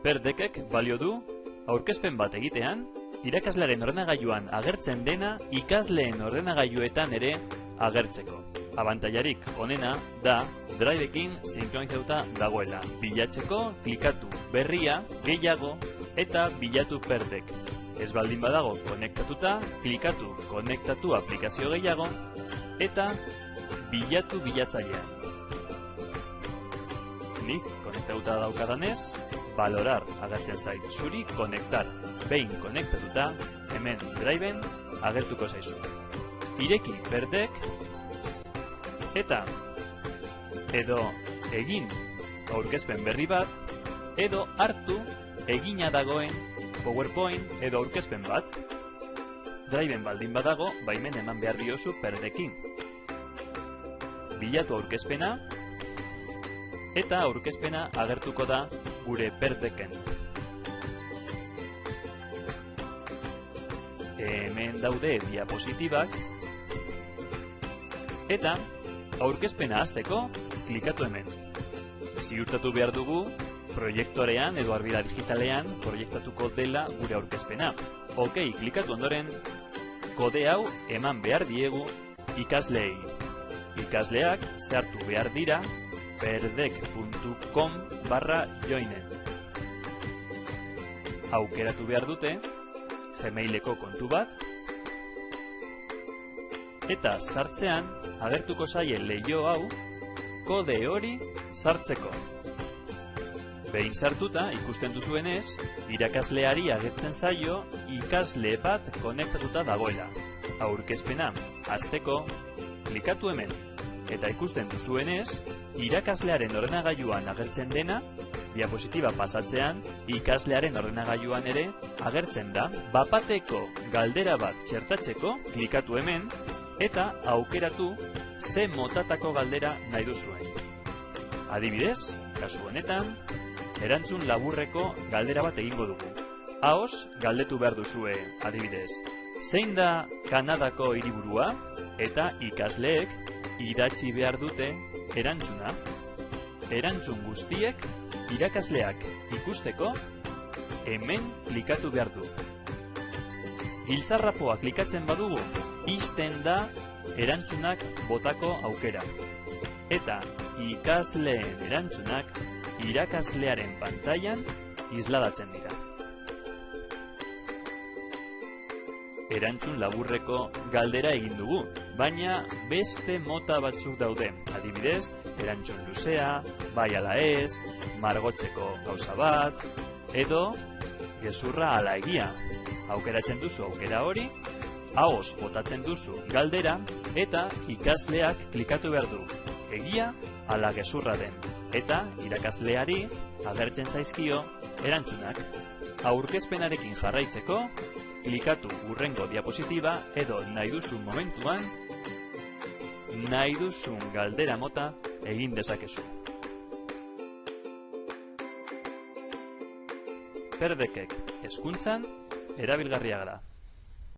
Perdekek balio du aurkezpen bat egitean, irakaslearen ordenagailuan agertzen dena ikasleen ordenagailuetan ere agertzeko. Abantailarik onena da Driveekin sinkronizatuta dagoela. Bilatzeko klikatu berria, gehiago eta bilatu Perdek. Ez baldin badago konektatuta, klikatu konektatu aplikazio gehiago eta bilatu bilatzailea. Nik konektatuta daukadanez, valorar agertzen zait. Zuri konektar. Behin konektatuta, hemen Driveen agertuko zaizu. Ireki Perdek eta edo egin aurkezpen berri bat, edo hartu egina dagoen PowerPoint edo aurkezpen bat. Driveen baldin badago, baimen eman behar diozu Perdekin. Bilatu aurkezpena, eta aurkezpena agertuko da gure Perdeken. Hemen daude diapositibak, eta aurkezpena hasteko klikatu hemen. Ziurtatu behar dugu proiektorean edo arbida digitalean proiektatuko dela gure aurkezpena. Ok, klikatu ondoren, kode hau eman behar diegu ikasleei. Ikasleak sartu behar dira perdek.com/joinen. Aukeratu behar dute Gmaileko kontu bat, eta sartzean agertuko zaie leiho hau kode hori sartzeko. Behin sartuta ikusten duzuenez, irakasleari agertzen zaio ikasle bat konektatuta dagoela. Aurkezpena hasteko klikatu hemen, eta ikusten duzuenez, irakaslearen ordenagailuan agertzen dena, diapositiba pasatzean, ikaslearen ordenagailuan ere agertzen da. Bapateko galdera bat txertatzeko, klikatu hemen, eta aukeratu ze motatako galdera nahi duzuen. Adibidez, kasu honetan, erantzun laburreko galdera bat egingo dugu. Ahoz, galdetu behar duzue, adibidez, zein da Kanadako hiriburua, eta ikasleek idatzi behar dute erantzuna. Erantzun guztiek irakasleak ikusteko hemen klikatu behar du. Giltzarrapoa klikatzen badugu, ixten da erantzunak botako aukera. Eta ikasleen erantzunak irakaslearen pantailan isladatzen dira. Erantzun laburreko galdera egin dugu, baina beste mota batzuk daude. Adibidez, erantzun luzea, bai ala ez, margotzeko gauza bat, edo gezurra ala egia. Aukeratzen duzu aukera hori, ahoz botatzen duzu galdera, eta ikasleak klikatu behar du, egia ala gezurra den. Eta irakasleari agertzen zaizkio erantzunak. Aurkezpenarekin jarraitzeko, klikatu hurrengo diapositiba edo nahi duzun momentuan, nahi duzun galdera mota egin dezakezu. Perdekek hezkuntzan erabilgarria gara.